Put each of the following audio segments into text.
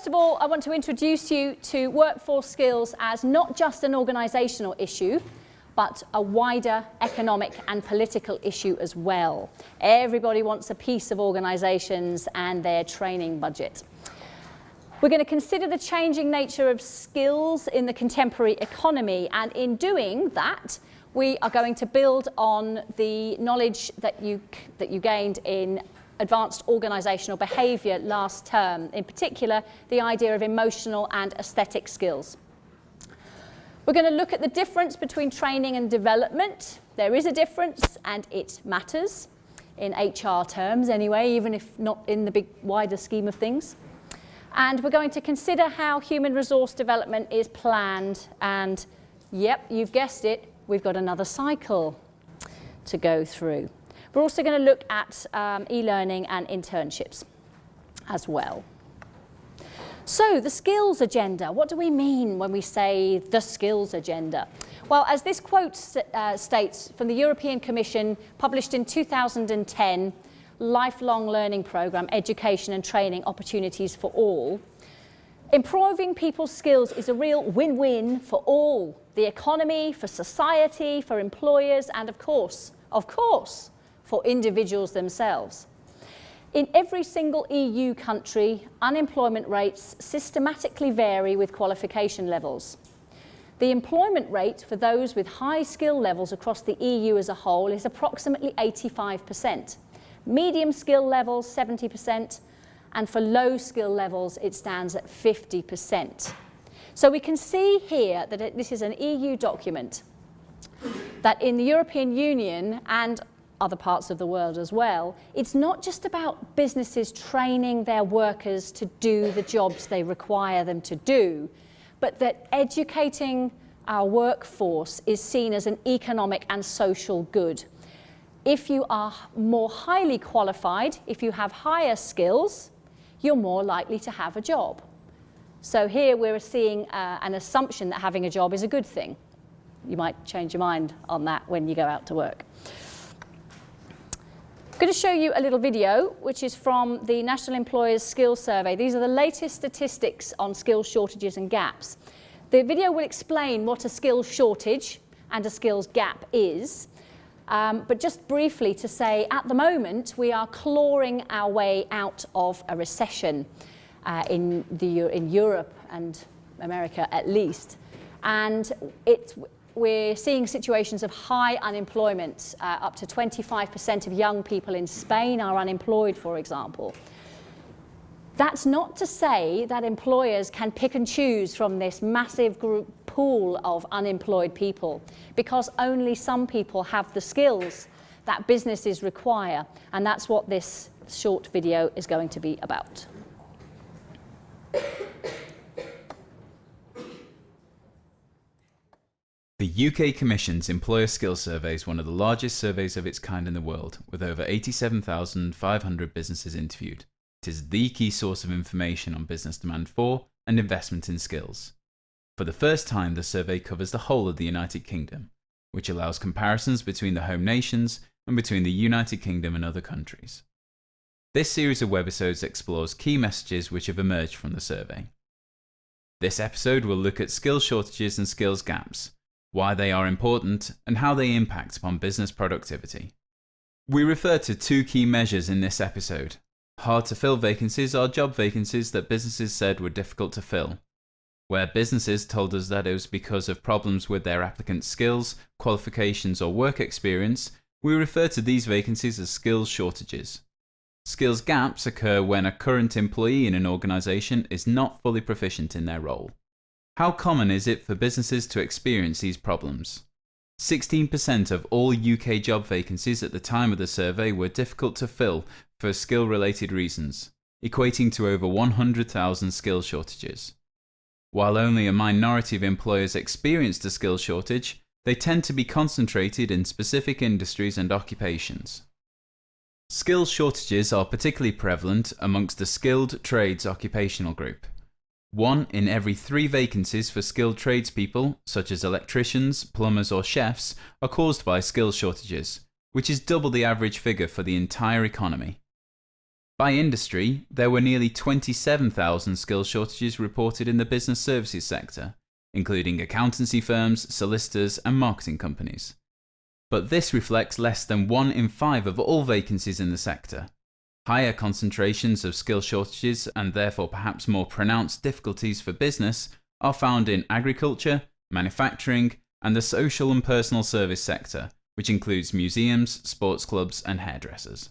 first of all, I want to introduce you to workforce skills as not just an organisational issue, but a wider economic and political issue as well. Everybody wants a piece of organisations and their training budget. We're going to consider the changing nature of skills in the contemporary economy, and in doing that, we are going to build on the knowledge that you gained in advanced organisational behaviour last term, in particular the idea of emotional and aesthetic skills. We're going to look at the difference between training and development. There is a difference and it matters, in HR terms anyway, even if not in the big wider scheme of things. And we're going to consider how human resource development is planned, and yep, you've guessed it, we've got another cycle to go through. We're also going to look at e-learning and internships as well. So, the skills agenda. What do we mean when we say the skills agenda? Well, as this quote states from the European Commission, published in 2010, Lifelong Learning Programme, Education and Training Opportunities for All, improving people's skills is a real win-win for all, the economy, for society, for employers, and of course, for individuals themselves. In every single EU country, unemployment rates systematically vary with qualification levels. The employment rate for those with high skill levels across the EU as a whole is approximately 85%. Medium skill levels, 70%, and for low skill levels, it stands at 50%. So we can see here that this is an EU document, that in the European Union and other parts of the world as well, it's not just about businesses training their workers to do the jobs they require them to do, but that educating our workforce is seen as an economic and social good. If you are more highly qualified, if you have higher skills, you're more likely to have a job. So here we're seeing an assumption that having a job is a good thing. You might change your mind on that when you go out to work. I'm going to show you a little video which is from the National Employers Skills Survey. These are the latest statistics on skills shortages and gaps. The video will explain what a skills shortage and a skills gap is. But just briefly to say, at the moment, we are clawing our way out of a recession in Europe and America at least. And we're seeing situations of high unemployment. Up to 25% of young people in Spain are unemployed, for example. That's not to say that employers can pick and choose from this massive pool of unemployed people, because only some people have the skills that businesses require, and that's what this short video is going to be about. The UK Commission's Employer Skills Survey is one of the largest surveys of its kind in the world, with over 87,500 businesses interviewed. It is the key source of information on business demand for and investment in skills. For the first time, the survey covers the whole of the United Kingdom, which allows comparisons between the home nations and between the United Kingdom and other countries. This series of webisodes explores key messages which have emerged from the survey. This episode will look at skills shortages and skills gaps, why they are important, and how they impact upon business productivity. We refer to two key measures in this episode. Hard to fill vacancies are job vacancies that businesses said were difficult to fill. Where businesses told us that it was because of problems with their applicants' skills, qualifications or work experience, we refer to these vacancies as skills shortages. Skills gaps occur when a current employee in an organisation is not fully proficient in their role. How common is it for businesses to experience these problems? 16% of all UK job vacancies at the time of the survey were difficult to fill for skill-related reasons, equating to over 100,000 skill shortages. While only a minority of employers experienced a skill shortage, they tend to be concentrated in specific industries and occupations. Skill shortages are particularly prevalent amongst the skilled trades occupational group. 1 in every 3 vacancies for skilled tradespeople, such as electricians, plumbers or chefs, are caused by skill shortages, which is double the average figure for the entire economy. By industry, there were nearly 27,000 skills shortages reported in the business services sector, including accountancy firms, solicitors, and marketing companies. But this reflects less than 1 in 5 of all vacancies in the sector. Higher concentrations of skill shortages, and therefore perhaps more pronounced difficulties for business, are found in agriculture, manufacturing, and the social and personal service sector, which includes museums, sports clubs, and hairdressers.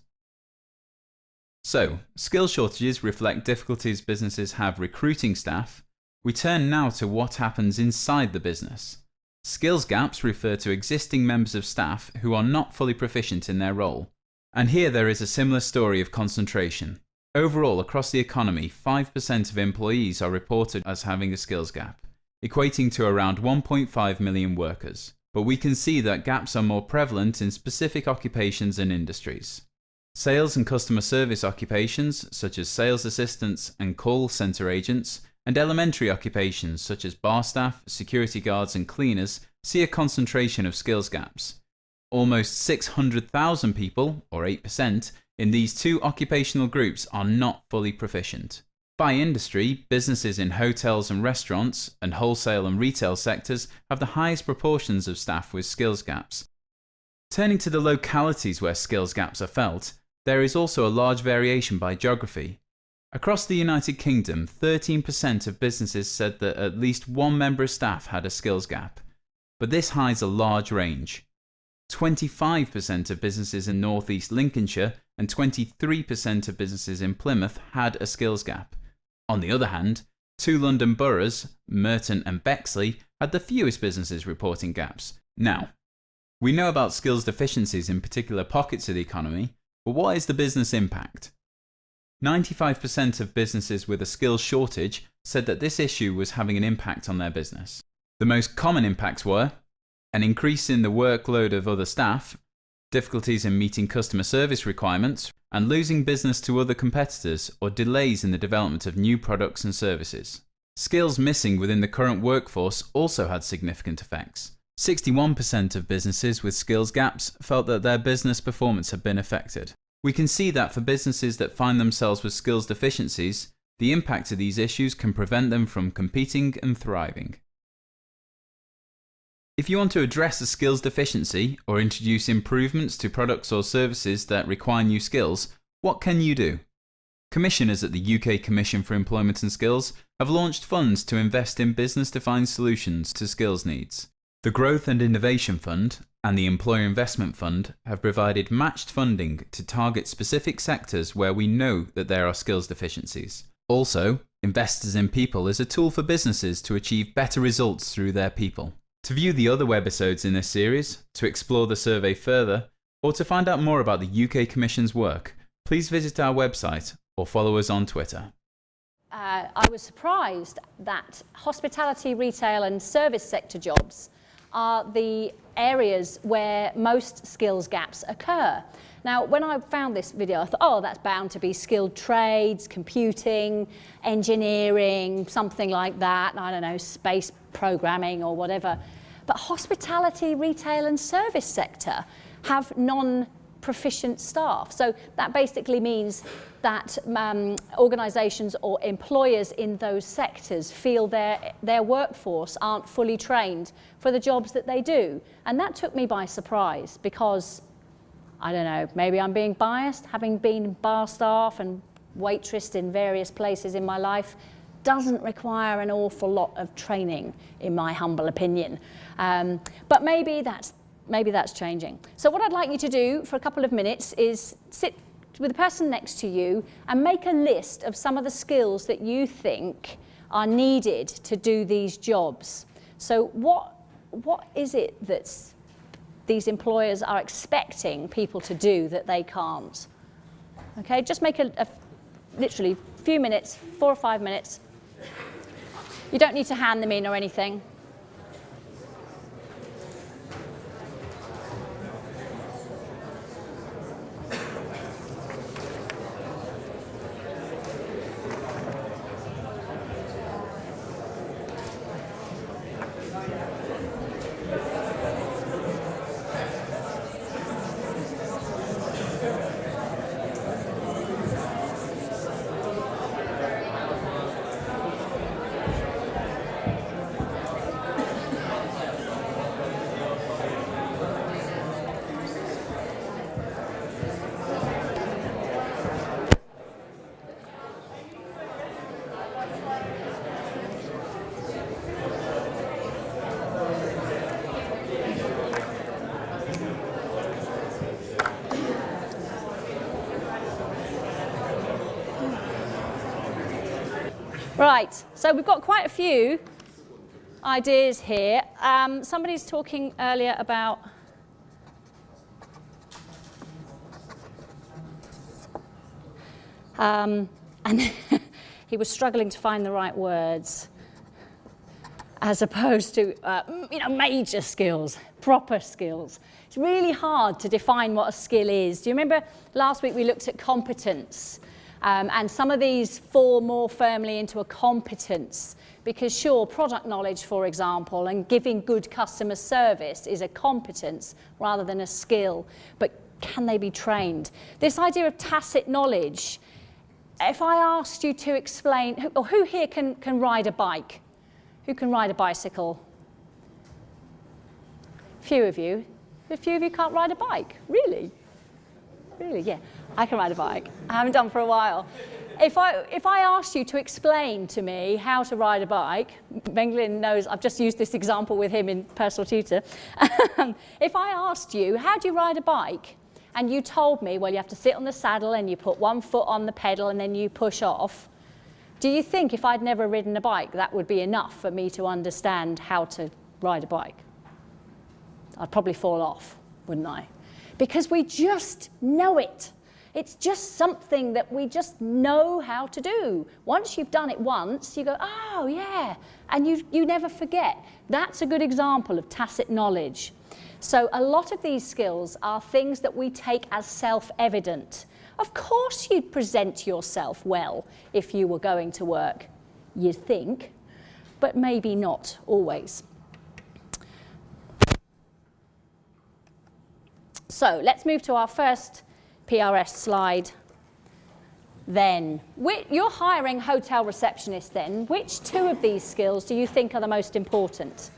So, skill shortages reflect difficulties businesses have recruiting staff. We turn now to what happens inside the business. Skills gaps refer to existing members of staff who are not fully proficient in their role. And here there is a similar story of concentration. Overall, across the economy, 5% of employees are reported as having a skills gap, equating to around 1.5 million workers. But we can see that gaps are more prevalent in specific occupations and industries. Sales and customer service occupations, such as sales assistants and call center agents, and elementary occupations such as bar staff, security guards, and cleaners, see a concentration of skills gaps. Almost 600,000 people, or 8%, in these two occupational groups are not fully proficient. By industry, businesses in hotels and restaurants and wholesale and retail sectors have the highest proportions of staff with skills gaps. Turning to the localities where skills gaps are felt, there is also a large variation by geography. Across the United Kingdom, 13% of businesses said that at least one member of staff had a skills gap, but this hides a large range. 25% of businesses in North East Lincolnshire and 23% of businesses in Plymouth had a skills gap. On the other hand, 2 London boroughs, Merton and Bexley, had the fewest businesses reporting gaps. Now, we know about skills deficiencies in particular pockets of the economy, but what is the business impact? 95% of businesses with a skills shortage said that this issue was having an impact on their business. The most common impacts were an increase in the workload of other staff, difficulties in meeting customer service requirements, and losing business to other competitors or delays in the development of new products and services. Skills missing within the current workforce also had significant effects. 61% of businesses with skills gaps felt that their business performance had been affected. We can see that for businesses that find themselves with skills deficiencies, the impact of these issues can prevent them from competing and thriving. If you want to address a skills deficiency or introduce improvements to products or services that require new skills, what can you do? Commissioners at the UK Commission for Employment and Skills have launched funds to invest in business-defined solutions to skills needs. The Growth and Innovation Fund and the Employer Investment Fund have provided matched funding to target specific sectors where we know that there are skills deficiencies. Also, Investors in People is a tool for businesses to achieve better results through their people. To view the other webisodes in this series, to explore the survey further, or to find out more about the UK Commission's work, please visit our website or follow us on Twitter. I was surprised that hospitality, retail and service sector jobs are the areas where most skills gaps occur. Now, when I found this video, I thought, oh, that's bound to be skilled trades, computing, engineering, something like that. I don't know, space programming or whatever. But hospitality, retail and service sector have non-proficient staff. So that basically means that organisations or employers in those sectors feel their workforce aren't fully trained for the jobs that they do. And that took me by surprise because, I don't know, maybe I'm being biased, having been bar staff and waitressed in various places in my life doesn't require an awful lot of training, in my humble opinion. But maybe that's changing. So what I'd like you to do for a couple of minutes is sit with the person next to you and make a list of some of the skills that you think are needed to do these jobs. So what is it that these employers are expecting people to do that they can't? Okay, just make a literally few minutes, 4 or 5 minutes. You don't need to hand them in or anything. Right, so we've got quite a few ideas here. Somebody's talking earlier about and he was struggling to find the right words, as opposed to major skills, proper skills. It's really hard to define what a skill is. Do you remember last week we looked at competence? And some of these fall more firmly into a competence because, sure, product knowledge, for example, and giving good customer service is a competence rather than a skill. But can they be trained? This idea of tacit knowledge, if I asked you to explain, or who here can ride a bike? Who can ride a bicycle? A few of you. A few of you can't ride a bike. Really? Really, yeah. I can ride a bike. I haven't done for a while. If I asked you to explain to me how to ride a bike, Benglin knows I've just used this example with him in Personal Tutor. If I asked you, how do you ride a bike? And you told me, well, you have to sit on the saddle and you put one foot on the pedal and then you push off. Do you think if I'd never ridden a bike, that would be enough for me to understand how to ride a bike? I'd probably fall off, wouldn't I? Because we just know it. It's just something that we just know how to do. Once you've done it once, you go, oh, yeah, and you never forget. That's a good example of tacit knowledge. So a lot of these skills are things that we take as self-evident. Of course you'd present yourself well if you were going to work, you'd think, but maybe not always. So let's move to our first PRS slide then. You're hiring hotel receptionists then. Which two of these skills do you think are the most important?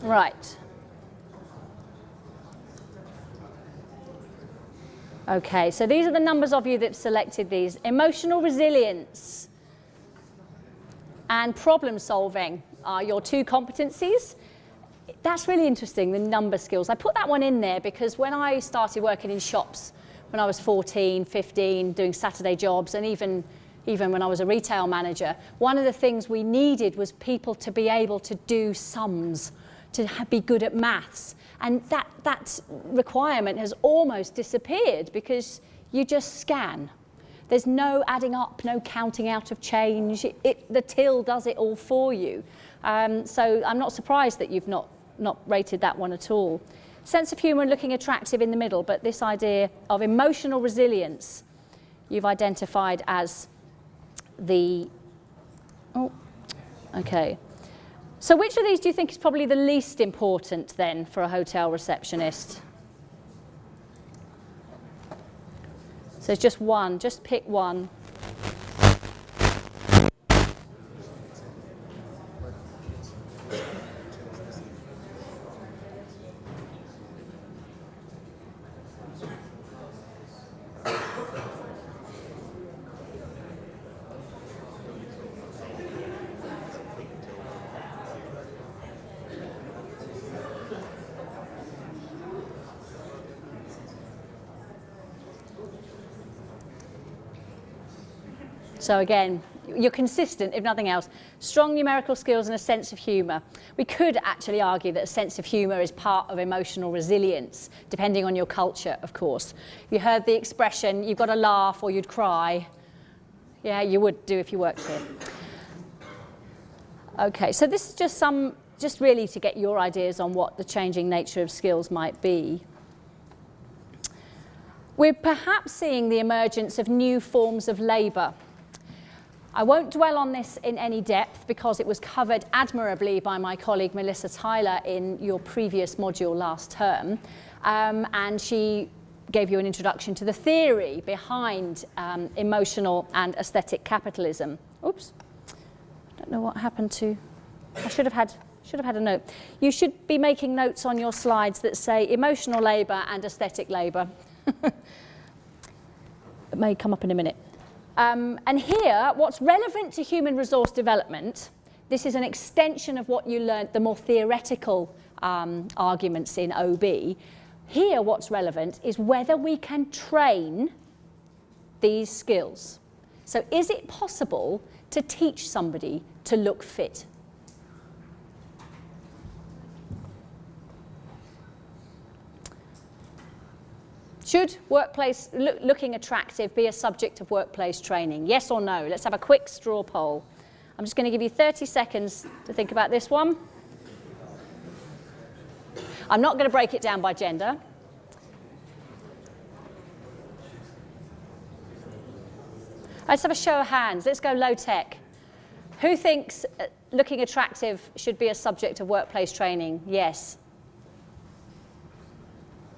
Right. Okay, so these are the numbers of you that selected these. Emotional resilience and problem solving are your two competencies. That's really interesting, the number skills. I put that one in there because when I started working in shops when I was 14, 15, doing Saturday jobs, and even when I was a retail manager, one of the things we needed was people to be able to do sums, to be good at maths. And that requirement has almost disappeared because you just scan. There's no adding up, no counting out of change. The till does it all for you. So I'm not surprised that you've not rated that one at all. Sense of humour and looking attractive in the middle, but this idea of emotional resilience you've identified as the... Oh, okay. So which of these do you think is probably the least important then for a hotel receptionist? So it's just one, just pick one. So again, you're consistent, if nothing else. Strong numerical skills and a sense of humour. We could actually argue that a sense of humour is part of emotional resilience, depending on your culture, of course. You heard the expression, you've got to laugh or you'd cry. Yeah, you would do if you worked here. Okay, so this is just really to get your ideas on what the changing nature of skills might be. We're perhaps seeing the emergence of new forms of labour. I won't dwell on this in any depth because it was covered admirably by my colleague Melissa Tyler in your previous module last term, and she gave you an introduction to the theory behind emotional and aesthetic capitalism. Oops, I don't know what happened to... I should have had a note. You should be making notes on your slides that say emotional labour and aesthetic labour. It may come up in a minute. And here, what's relevant to human resource development, this is an extension of what you learned, the more theoretical arguments in OB. Here, what's relevant is whether we can train these skills. So is it possible to teach somebody to look fit? Should workplace looking attractive be a subject of workplace training? Yes or no? Let's have a quick straw poll. I'm just going to give you 30 seconds to think about this one. I'm not going to break it down by gender. Let's have a show of hands. Let's go low tech. Who thinks looking attractive should be a subject of workplace training? Yes.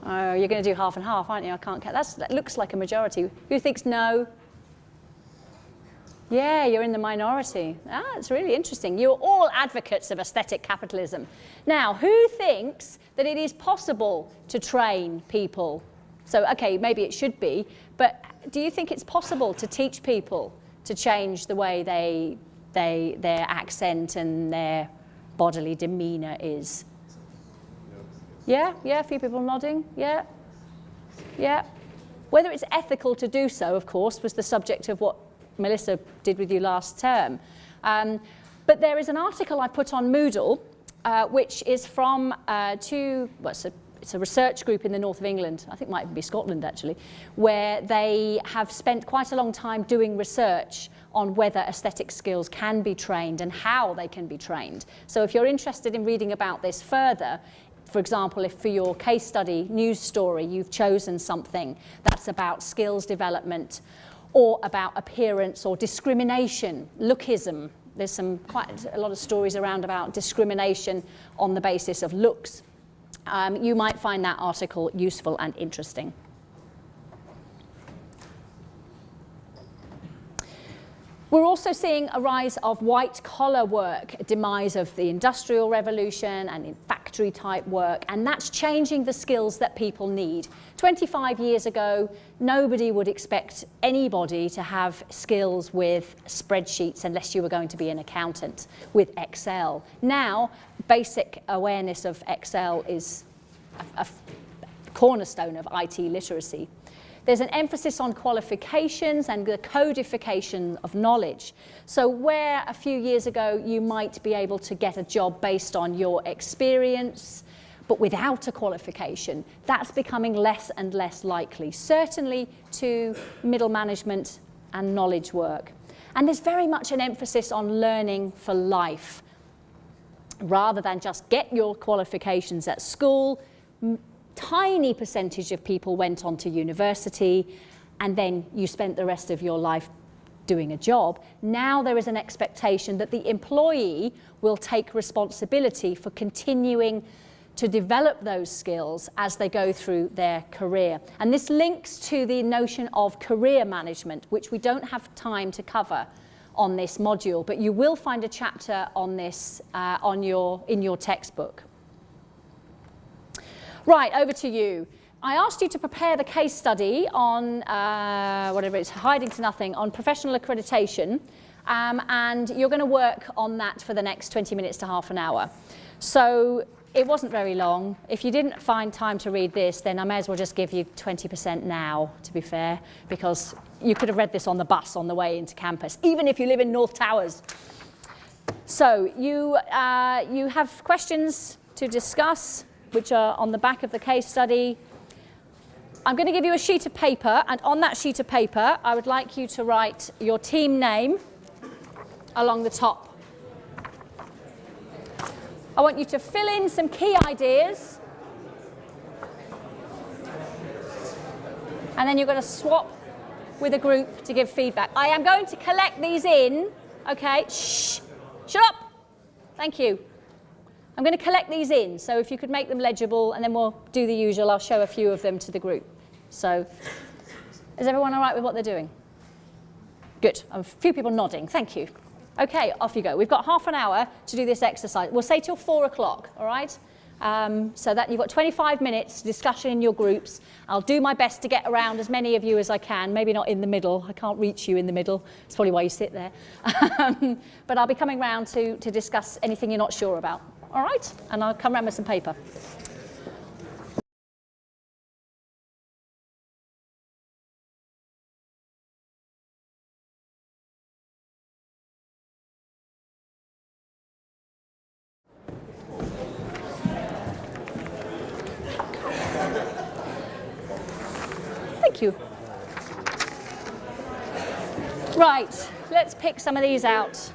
Oh, you're going to do half and half, aren't you? I can't count. That looks like a majority. Who thinks no? Yeah, you're in the minority. Ah, it's really interesting. You're all advocates of aesthetic capitalism. Now, who thinks that it is possible to train people? So, okay, maybe it should be, but do you think it's possible to teach people to change the way their accent and their bodily demeanour is? Yeah, a few people nodding, yeah. Whether it's ethical to do so, of course, was the subject of what Melissa did with you last term. But there is an article I put on Moodle, which is from it's a research group in the north of England, I think it might even be Scotland actually, where they have spent quite a long time doing research on whether aesthetic skills can be trained and how they can be trained. So if you're interested in reading about this further, for example, if for your case study news story you've chosen something that's about skills development or about appearance or discrimination, lookism, there's quite a lot of stories around about discrimination on the basis of looks. You might find that article useful and interesting. We're also seeing a rise of white-collar work, a demise of the Industrial Revolution and in factory-type work, and that's changing the skills that people need. 25 years ago, nobody would expect anybody to have skills with spreadsheets unless you were going to be an accountant with Excel. Now, basic awareness of Excel is a cornerstone of IT literacy. There's an emphasis on qualifications and the codification of knowledge. So where a few years ago you might be able to get a job based on your experience, but without a qualification, that's becoming less and less likely, certainly to middle management and knowledge work. And there's very much an emphasis on learning for life. Rather than just get your qualifications at school, tiny percentage of people went on to university and then you spent the rest of your life doing a job. Now there is an expectation that the employee will take responsibility for continuing to develop those skills as they go through their career. And this links to the notion of career management, which we don't have time to cover on this module, but you will find a chapter on this in your textbook. Right, over to you. I asked you to prepare the case study on, whatever it's, hiding to nothing, on professional accreditation, and you're going to work on that for the next 20 minutes to half an hour. So it wasn't very long. If you didn't find time to read this, then I may as well just give you 20% now, to be fair, because you could have read this on the bus on the way into campus, even if you live in North Towers. So you have questions to discuss, which are on the back of the case study. I'm going to give you a sheet of paper, and on that sheet of paper, I would like you to write your team name along the top. I want you to fill in some key ideas, and then you're going to swap with a group to give feedback. I am going to collect these in, okay? Shh, shut up. Thank you. I'm going to collect these in, so if you could make them legible, and then we'll do the usual. I'll show a few of them to the group. So, is everyone all right with what they're doing? Good. A few people nodding. Thank you. Okay, off you go. We've got half an hour to do this exercise. We'll say till 4 o'clock, all right? So that you've got 25 minutes discussion in your groups. I'll do my best to get around as many of you as I can, maybe not in the middle. I can't reach you in the middle. It's probably why you sit there. But I'll be coming round to discuss anything you're not sure about. All right? And I'll come round with some paper. Thank you. Right, let's pick some of these out.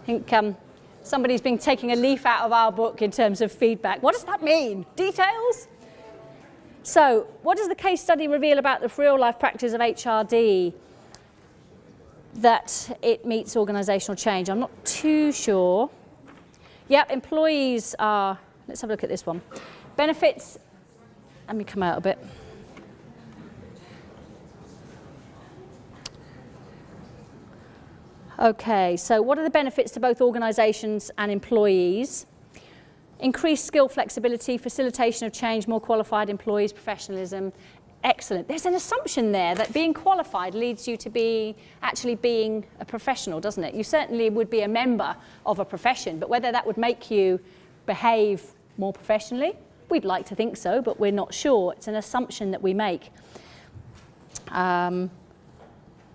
I think somebody's been taking a leaf out of our book in terms of feedback. What does that mean? Details? So, what does the case study reveal about the real-life practice of HRD? That it meets organisational change. I'm not too sure. Yep, employees are, let's have a look at this one. Benefits, let me come out a bit. Okay, so what are the benefits to both organisations and employees? Increased skill flexibility, facilitation of change, more qualified employees, professionalism. Excellent. There's an assumption there that being qualified leads you to actually being a professional, doesn't it? You certainly would be a member of a profession, but whether that would make you behave more professionally, we'd like to think so, but we're not sure. It's an assumption that we make.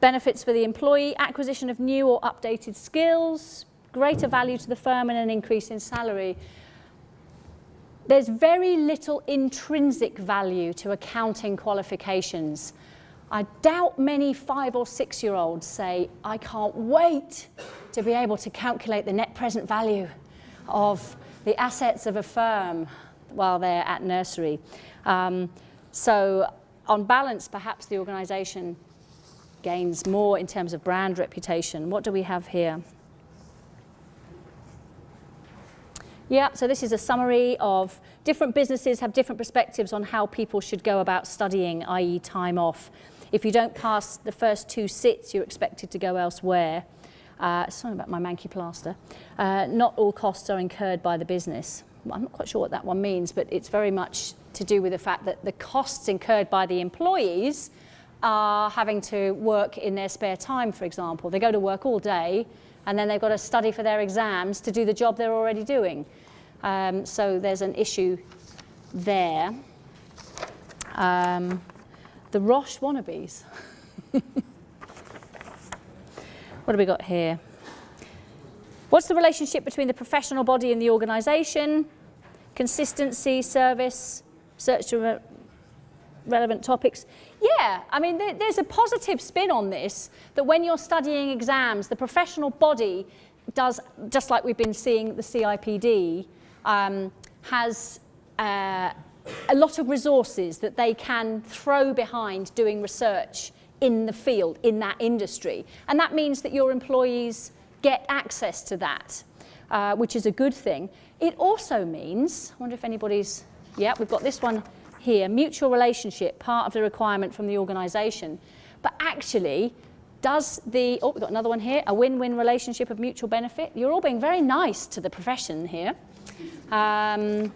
Benefits for the employee, acquisition of new or updated skills, greater value to the firm and an increase in salary. There's very little intrinsic value to accounting qualifications. I doubt many 5 or 6-year-olds say, I can't wait to be able to calculate the net present value of the assets of a firm while they're at nursery. So on balance, perhaps the organisation gains more in terms of brand reputation. What do we have here? Yeah, so this is a summary of different businesses have different perspectives on how people should go about studying, i.e. time off. If you don't pass the first 2 sits, you're expected to go elsewhere. Something about my manky plaster. Not all costs are incurred by the business. I'm not quite sure what that one means, but it's very much to do with the fact that the costs incurred by the employees are having to work in their spare time, for example. They go to work all day, and then they've got to study for their exams to do the job they're already doing. So there's an issue there. The Roche wannabes. What have we got here? What's the relationship between the professional body and the organisation? Consistency, service, search to relevant topics. Yeah, I mean, there's a positive spin on this, that when you're studying exams, the professional body does, just like we've been seeing the CIPD, has a lot of resources that they can throw behind doing research in the field, in that industry. And that means that your employees get access to that, which is a good thing. It also means, I wonder if anybody's, yeah, we've got this one here, mutual relationship, part of the requirement from the organisation. But actually, does the, oh, we've got another one here, a win-win relationship of mutual benefit. You're all being very nice to the profession here. Have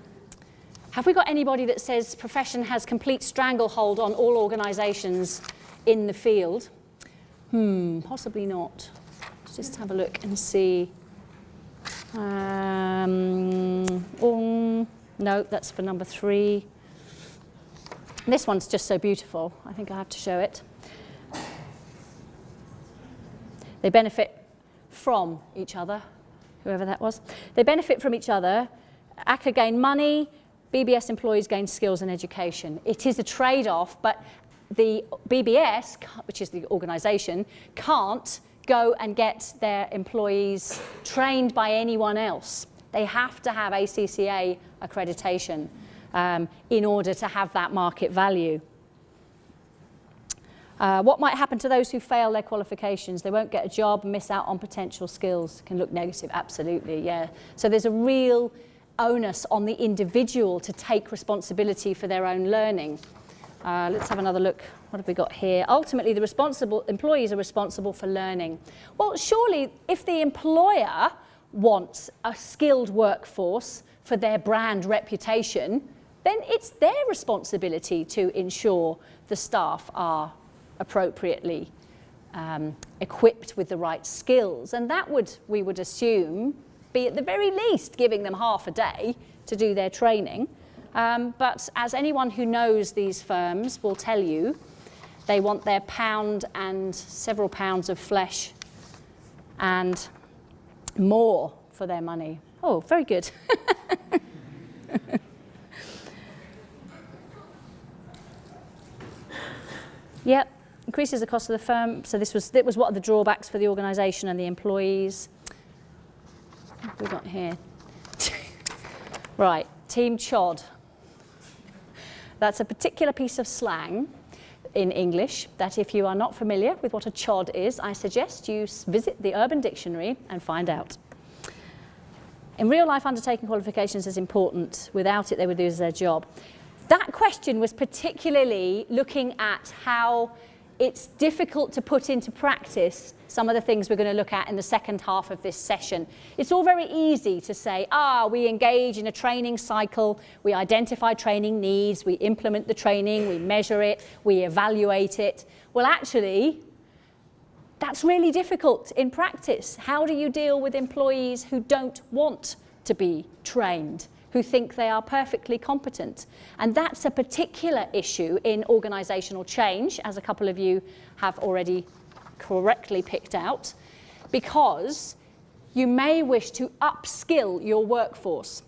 we got anybody that says profession has complete stranglehold on all organisations in the field? Possibly not. Let's just have a look and see. No, that's for number 3. This one's just so beautiful. I think I have to show it. They benefit from each other, whoever that was. They benefit from each other. ACCA gain money, BBS employees gain skills and education. It is a trade-off, but the BBS, which is the organisation, can't go and get their employees trained by anyone else. They have to have ACCA accreditation in order to have that market value. What might happen to those who fail their qualifications? They won't get a job, miss out on potential skills. Can look negative, absolutely, yeah. So there's a real onus on the individual to take responsibility for their own learning. Let's have another look. What have we got here? Ultimately, the employees are responsible for learning. Well, surely if the employer wants a skilled workforce for their brand reputation, then it's their responsibility to ensure the staff are appropriately equipped with the right skills. And that would, we would assume, be at the very least giving them half a day to do their training. But as anyone who knows these firms will tell you, they want their pound and several pounds of flesh and more for their money. Oh, very good. Yep, increases the cost of the firm. So it was what are the drawbacks for the organisation and the employees. What have we got here? Right, team chod. That's a particular piece of slang in English that if you are not familiar with what a chod is, I suggest you visit the Urban Dictionary and find out. In real life, undertaking qualifications is important. Without it, they would lose their job. That question was particularly looking at how it's difficult to put into practice some of the things we're going to look at in the second half of this session. It's all very easy to say, we engage in a training cycle, we identify training needs, we implement the training, we measure it, we evaluate it. Well, actually, that's really difficult in practice. How do you deal with employees who don't want to be trained, who think they are perfectly competent? And that's a particular issue in organisational change, as a couple of you have already correctly picked out, because you may wish to upskill your workforce,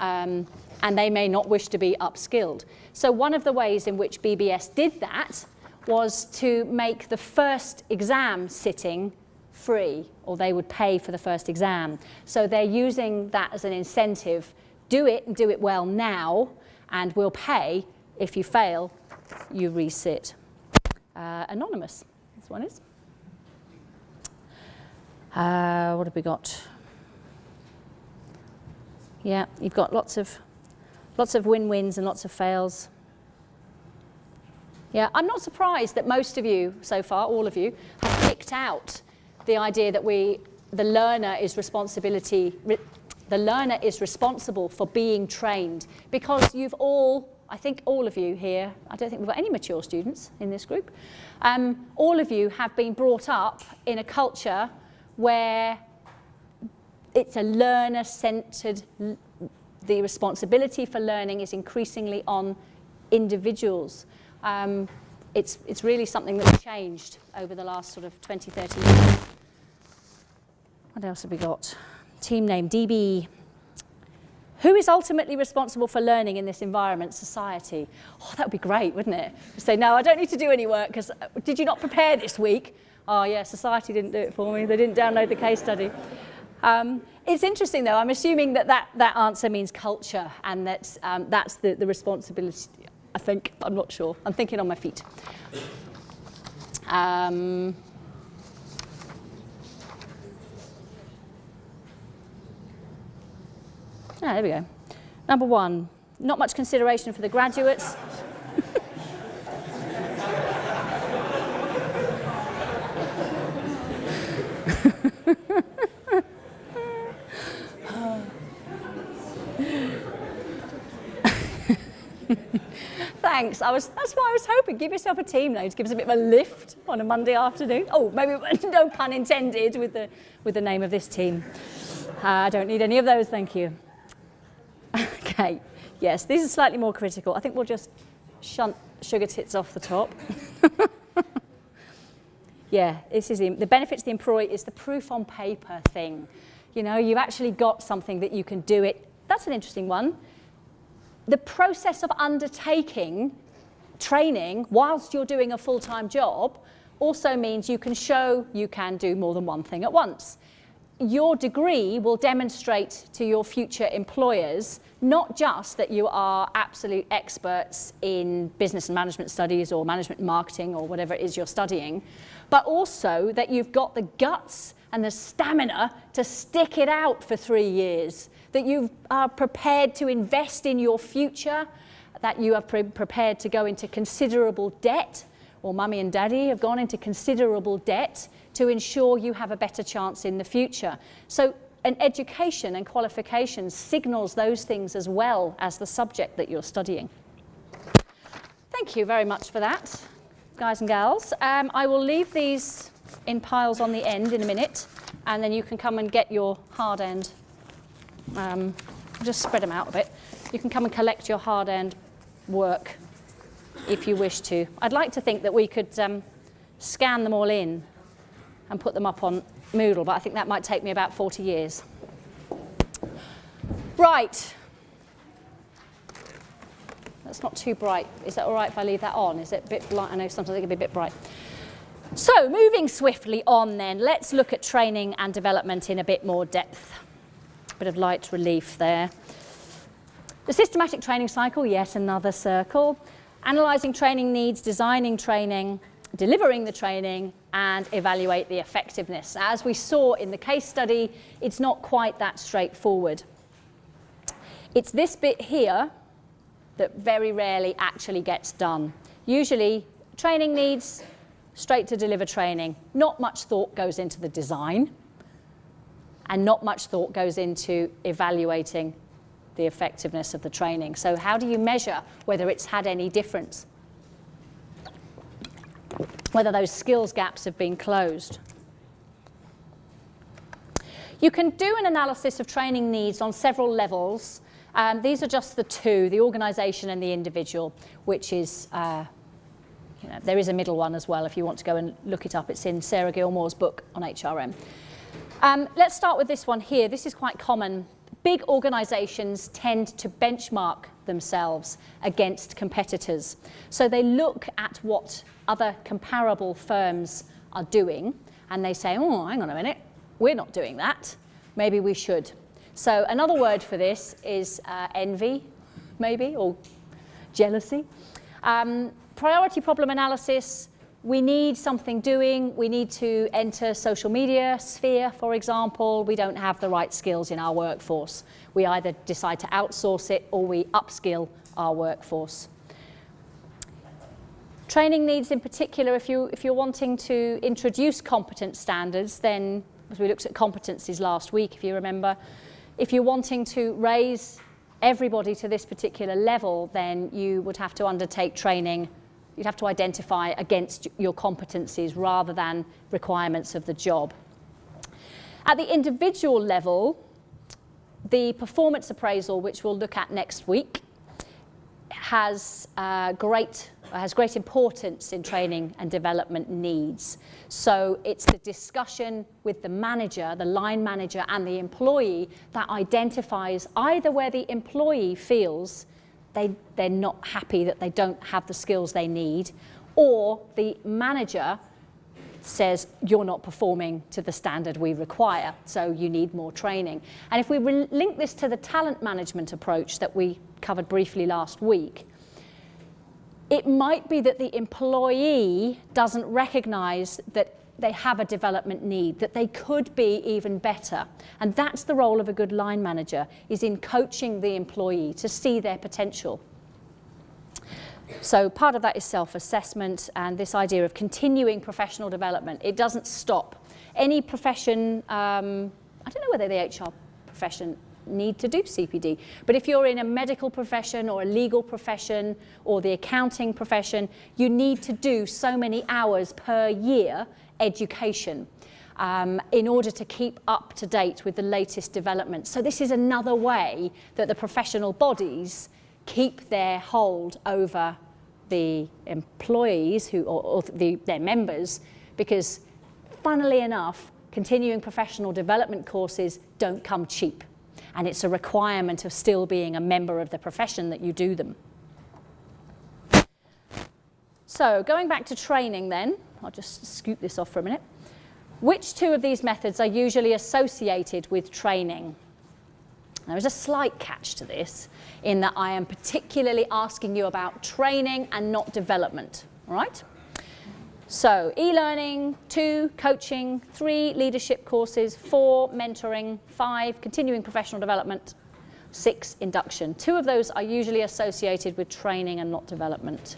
and they may not wish to be upskilled. So one of the ways in which BBS did that was to make the first exam sitting free, or they would pay for the first exam. So they're using that as an incentive. Do it and do it well now, and we'll pay. If you fail, you resit. Anonymous, this one is. What have we got? Yeah, you've got lots of win-wins and lots of fails. Yeah, I'm not surprised that most of you so far, all of you, have picked out the idea that the learner is responsible for being trained, because you've all, I think all of you here, I don't think we've got any mature students in this group, all of you have been brought up in a culture where it's a learner-centred, the responsibility for learning is increasingly on individuals. It's really something that's changed over the last sort of 20, 30 years. What else have we got? Team name, DB. Who is ultimately responsible for learning in this environment? Society. Oh, that would be great, wouldn't it? You say, no, I don't need to do any work, because did you not prepare this week? Oh, yeah, society didn't do it for me. They didn't download the case study. It's interesting, though. I'm assuming that answer means culture, and that's the responsibility, I think. I'm not sure. I'm thinking on my feet. There we go. Number one, not much consideration for the graduates. Thanks. That's what I was hoping. Give yourself a team name to give us a bit of a lift on a Monday afternoon. Oh, maybe no pun intended with the name of this team. I don't need any of those, thank you. Okay, yes, these are slightly more critical. I think we'll just shunt sugar tits off the top. Yeah, this is the benefits to the employee is the proof on paper thing. You know, you've actually got something that you can do it. That's an interesting one. The process of undertaking training whilst you're doing a full-time job also means you can show you can do more than one thing at once. Your degree will demonstrate to your future employers not just that you are absolute experts in business and management studies or management and marketing or whatever it is you're studying, but also that you've got the guts and the stamina to stick it out for 3 years, that you are prepared to invest in your future, that you are prepared to go into considerable debt, or mummy and daddy have gone into considerable debt to ensure you have a better chance in the future. So an education and qualifications signals those things as well as the subject that you're studying. Thank you very much for that, guys and gals. I will leave these in piles on the end in a minute, and then you can come and get your hard-end. Just spread them out a bit. You can come and collect your hard-end work if you wish to. I'd like to think that we could scan them all in and put them up on Moodle, but I think that might take me about 40 years. Right. That's not too bright. Is that all right if I leave that on? Is it a bit light? I know sometimes it can be a bit bright. So, moving swiftly on then, let's look at training and development in a bit more depth. A bit of light relief there. The systematic training cycle, yet another circle. Analysing training needs, designing training, delivering the training, and evaluate the effectiveness. As we saw in the case study, it's not quite that straightforward. It's this bit here that very rarely actually gets done. Usually, training needs, straight to deliver training. Not much thought goes into the design, and not much thought goes into evaluating the effectiveness of the training. So how do you measure whether it's had any difference? Whether those skills gaps have been closed? You can do an analysis of training needs on several levels. These are just the two, the organisation and the individual, which is, there is a middle one as well if you want to go and look it up. It's in Sarah Gilmore's book on HRM. Let's start with this one here. This is quite common. Big organisations tend to benchmark themselves against competitors. So they look at what other comparable firms are doing and they say, oh, hang on a minute, we're not doing that. Maybe we should. So another word for this is envy, maybe, or jealousy. Priority problem analysis. We need something doing. We need to enter social media sphere, for example. We don't have the right skills in our workforce. We either decide to outsource it or we upskill our workforce. Training needs in particular, if you're wanting to introduce competence standards, then, as we looked at competencies last week, if you remember, if you're wanting to raise everybody to this particular level, then you would have to undertake training. You'd have to identify against your competencies rather than requirements of the job. At the individual level, the performance appraisal, which we'll look at next week, has great importance in training and development needs. So it's the discussion with the manager, the line manager, and the employee that identifies either where the employee feels they're not happy, that they don't have the skills they need, or the manager says you're not performing to the standard we require, so you need more training. And if we link this to the talent management approach that we covered briefly last week, it might be that the employee doesn't recognise that they have a development need, that they could be even better. And that's the role of a good line manager, is in coaching the employee to see their potential. So part of that is self-assessment and this idea of continuing professional development. It doesn't stop. Any profession, I don't know whether the HR profession need to do CPD, but if you're in a medical profession or a legal profession or the accounting profession, you need to do so many hours per year education in order to keep up to date with the latest developments. So this is another way that the professional bodies keep their hold over the employees or their members, because funnily enough, continuing professional development courses don't come cheap, and it's a requirement of still being a member of the profession that you do them. So going back to training then, I'll just scoop this off for a minute. Which two of these methods are usually associated with training? There is a slight catch to this, in that I am particularly asking you about training and not development, all right? So e-learning, 2, coaching, 3, leadership courses, 4, mentoring, 5, continuing professional development, 6, induction. 2 of those are usually associated with training and not development.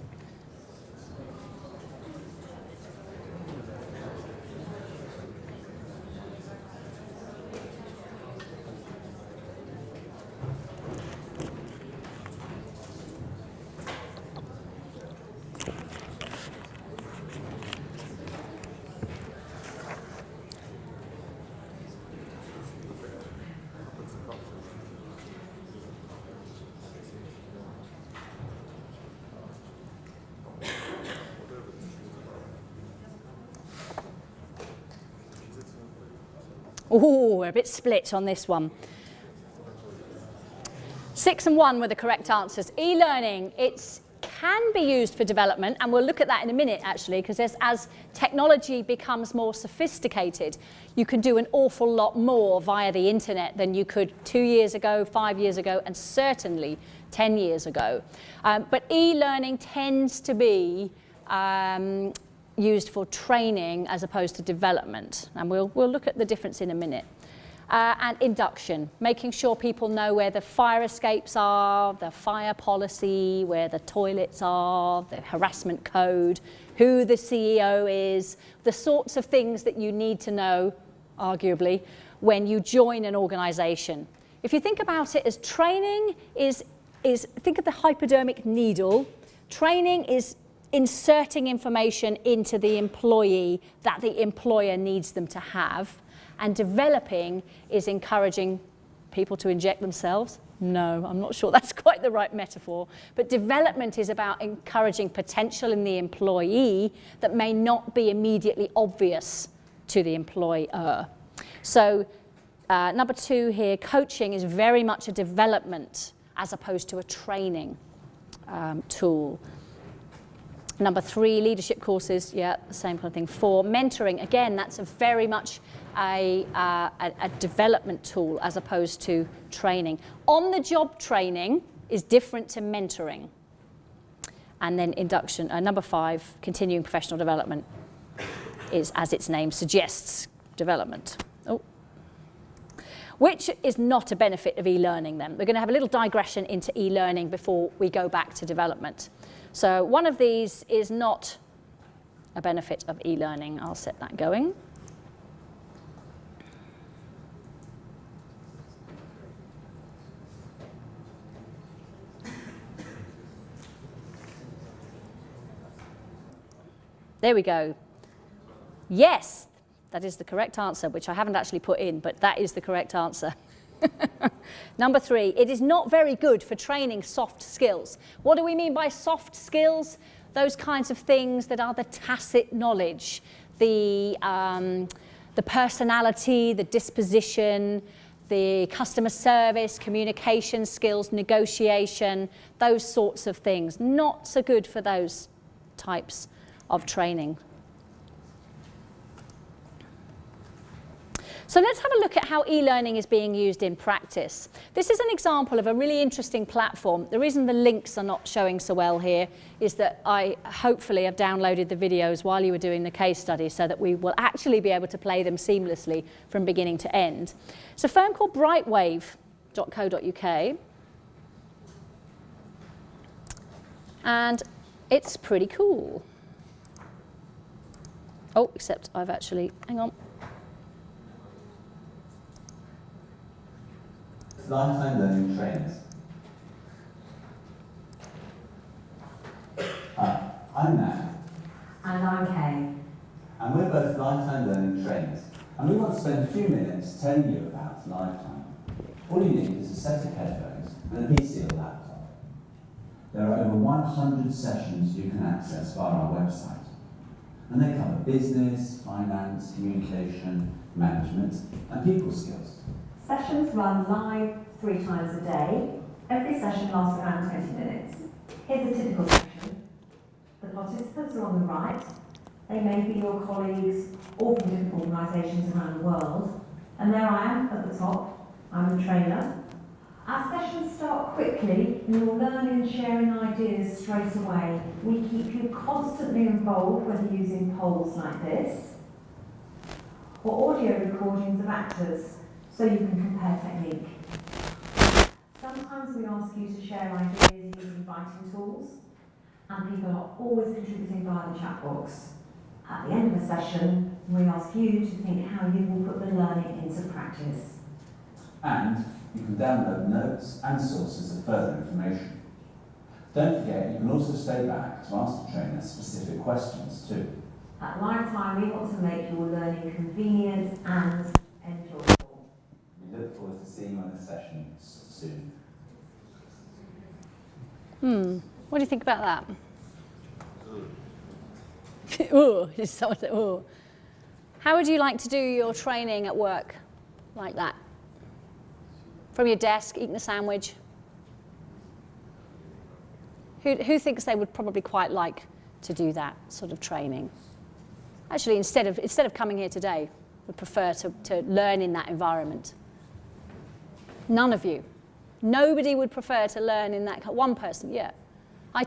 Oh, we're a bit split on this one. 6 and 1 were the correct answers. E-learning, it can be used for development, and we'll look at that in a minute actually, because as technology becomes more sophisticated, you can do an awful lot more via the internet than you could 2 years ago, 5 years ago, and certainly 10 years ago. But e-learning tends to be used for training as opposed to development, and we'll look at the difference in a minute. And induction, making sure people know where the fire escapes are, the fire policy, where the toilets are, the harassment code, who the CEO is, the sorts of things that you need to know, arguably, when you join an organisation. If you think about it as training is think of the hypodermic needle. Training is inserting information into the employee that the employer needs them to have, and developing is encouraging people to inject themselves. No, I'm not sure that's quite the right metaphor, but development is about encouraging potential in the employee that may not be immediately obvious to the employer. So number 2 here, coaching is very much a development as opposed to a training tool. Number 3, leadership courses, yeah, the same kind of thing. 4, mentoring, again, that's a very much a development tool as opposed to training. On-the-job training is different to mentoring. And then induction, number 5, continuing professional development is, as its name suggests, development. Oh. Which is not a benefit of e-learning then. We're going to have a little digression into e-learning before we go back to development. So one of these is not a benefit of e-learning. I'll set that going. There we go. Yes, that is the correct answer, which I haven't actually put in, but that is the correct answer. Number 3, it is not very good for training soft skills. What do we mean by soft skills? Those kinds of things that are the tacit knowledge, the personality, the disposition, the customer service, communication skills, negotiation, those sorts of things. Not so good for those types of training. So let's have a look at how e-learning is being used in practice. This is an example of a really interesting platform. The reason the links are not showing so well here is that I hopefully have downloaded the videos while you were doing the case study so that we will actually be able to play them seamlessly from beginning to end. It's a firm called brightwave.co.uk, and it's pretty cool. Oh, except I've actually, hang on. Lifetime learning trains. Hi, I'm Nat. And I'm Kay. And we're both lifetime learning trainers. And we want to spend a few minutes telling you about Lifetime. All you need is a set of headphones and a PC or laptop. There are over 100 sessions you can access via our website. And they cover business, finance, communication, management, and people skills. Sessions run live 3 times a day. Every session lasts around 20 minutes. Here's a typical session. The participants are on the right. They may be your colleagues or from different organisations around the world. And there I am at the top. I'm the trainer. Our sessions start quickly and you'll learn and sharing ideas straight away. We keep you constantly involved, whether using polls like this or audio recordings of actors so you can compare technique. Sometimes we ask you to share ideas using writing tools, and people are always contributing via the chat box. At the end of the session, we ask you to think how you will put the learning into practice. And you can download notes and sources of further information. Don't forget, you can also stay back to ask the trainer specific questions too. At Lifetime, we want to make your learning convenient and enjoyable. We look forward to seeing you on the session soon. What do you think about that? Ooh, someone said, ooh. How would you like to do your training at work like that? From your desk, eating a sandwich? Who thinks they would probably quite like to do that sort of training? Actually, instead of coming here today, would prefer to learn in that environment? None of you. Nobody would prefer to learn in that. One person, yeah. I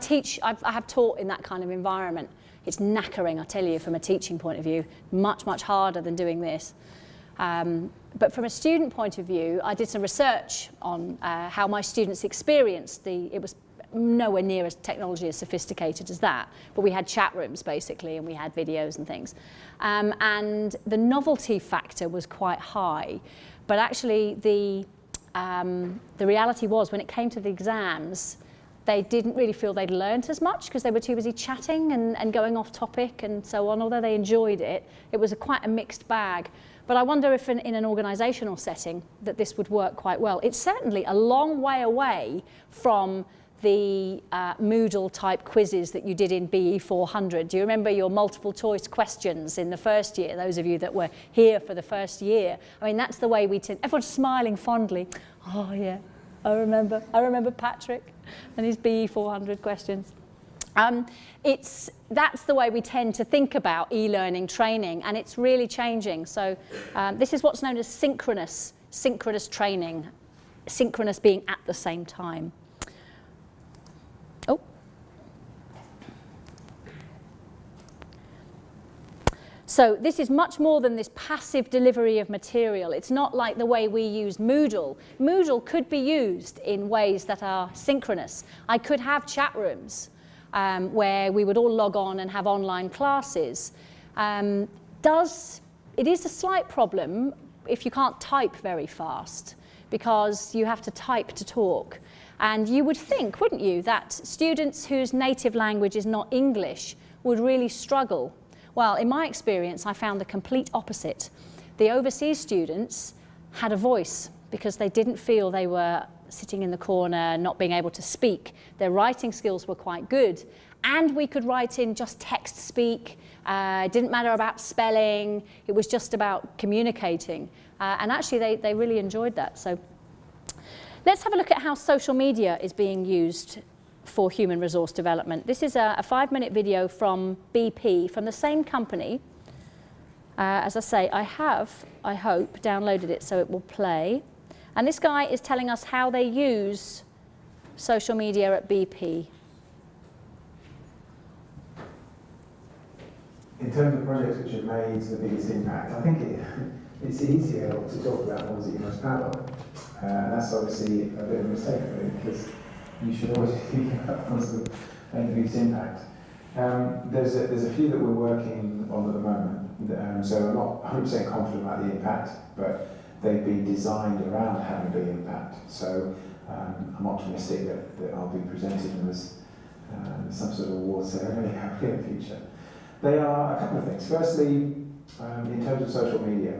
have taught in that kind of environment. It's knackering, I tell you, from a teaching point of view. Much, much harder than doing this. But from a student point of view, I did some research on how my students experienced it was nowhere near as technology as sophisticated as that, but we had chat rooms basically, and we had videos and things. And the novelty factor was quite high, but actually the reality was when it came to the exams, they didn't really feel they'd learned as much because they were too busy chatting and going off topic and so on. Although they enjoyed it, it was quite a mixed bag. But I wonder if in an organisational setting that this would work quite well. It's certainly a long way away from the Moodle type quizzes that you did in BE 400. Do you remember your multiple choice questions in the first year, those of you that were here for the first year? I mean, that's the way everyone's smiling fondly. Oh yeah, I remember Patrick and his BE 400 questions. That's the way we tend to think about e-learning training, and it's really changing. So this is what's known as synchronous training, synchronous being at the same time. Oh. So this is much more than this passive delivery of material. It's not like the way we use Moodle. Moodle could be used in ways that are synchronous. I could have chat rooms where we would all log on and have online classes. It is a slight problem if you can't type very fast, because you have to type to talk. And you would think, wouldn't you, that students whose native language is not English would really struggle. Well, in my experience, I found the complete opposite. The overseas students had a voice because they didn't feel they were sitting in the corner, not being able to speak. Their writing skills were quite good. And we could write in just text speak. It didn't matter about spelling. It was just about communicating. And actually, they really enjoyed that. So let's have a look at how social media is being used for human resource development. This is a 5-minute video from BP, from the same company. As I say, I hope, downloaded it so it will play. And this guy is telling us how they use social media at BP. In terms of projects which have made the biggest impact, I think it's easier to talk about ones that you're most proud of. And that's obviously a bit of a mistake, really, because you should always think about ones that make the biggest impact. There's a few that we're working on at the moment, so I'm not 100% confident about the impact, but they've been designed around having a big impact. So I'm optimistic that I'll be presenting them as some sort of award ceremony in the future. They are a couple of things. Firstly, in terms of social media,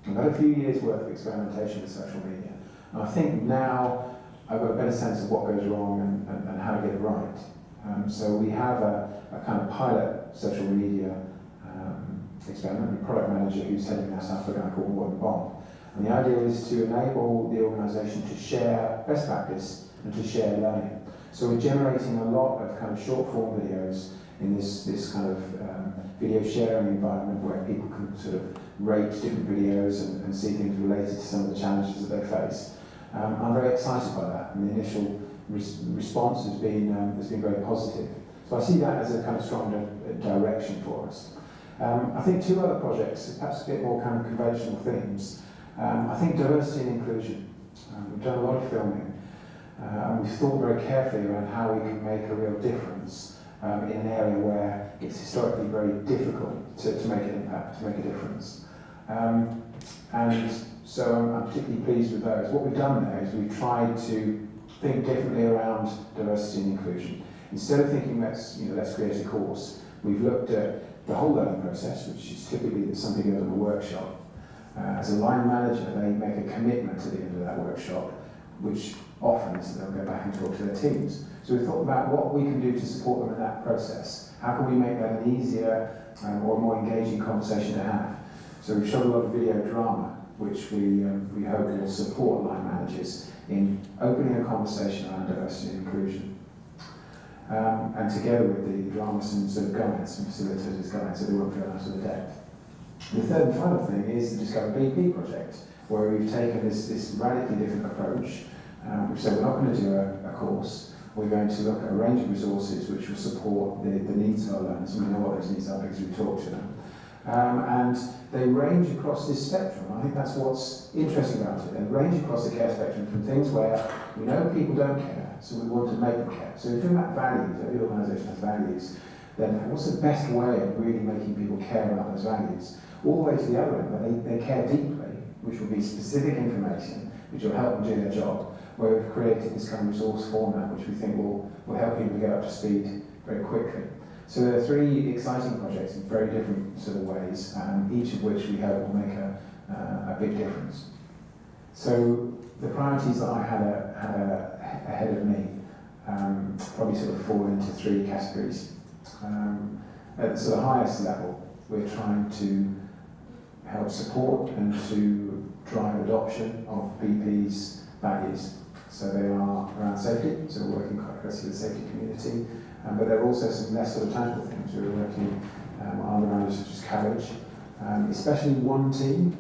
I've had a few years' worth of experimentation with social media. And I think now I've got a better sense of what goes wrong and how to get it right. So we have a kind of pilot social media experiment, a product manager who's heading that up, a guy called Warren Bond. And the idea is to enable the organisation to share best practice and to share learning. So we're generating a lot of kind of short form videos in this kind of video sharing environment where people can sort of rate different videos and see things related to some of the challenges that they face. I'm very excited by that, and the initial response has been very positive. So I see that as a kind of stronger direction for us. I think two other projects, perhaps a bit more kind of conventional themes. I think diversity and inclusion. We've done a lot of filming, and we've thought very carefully around how we can make a real difference in an area where it's historically very difficult to make an impact, to make a difference. And so I'm particularly pleased with those. What we've done there is we've tried to think differently around diversity and inclusion. Instead of thinking let's create a course, we've looked at the whole learning process, which is typically that somebody goes on a workshop. As a line manager, they make a commitment at the end of that workshop, which often is that they'll go back and talk to their teams. So we thought about what we can do to support them in that process. How can we make that an easier or more engaging conversation to have? So we've shot a lot of video drama, which we hope will support line managers in opening a conversation around diversity and inclusion. And together with the drama, some sort of guides, some facilitators' guides, so they won't feel out of the depth. The third and final thing is the Discover BP project, where we've taken this radically different approach. We've said we're not going to do a course, we're going to look at a range of resources which will support the needs of our learners, and we know what those needs are because we talk to them. And they range across this spectrum. I think that's what's interesting about it. They range across the care spectrum from things where we know people don't care, so we want to make them care. So if you're talking about values, every organisation has values, then what's the best way of really making people care about those values? All the way to the other end, where they care deeply, which will be specific information, which will help them do their job, where we've created this kind of resource format, which we think will help people get up to speed very quickly. So there are three exciting projects in very different sort of ways, each of which we hope will make a big difference. So the priorities that I had ahead of me probably sort of fall into three categories. At the sort of highest level, we're trying to help support and to drive adoption of BP's values. So they are around safety, so we're working quite closely with the safety community, but there are also some less sort of tangible things. We're working on around such as courage, especially one team.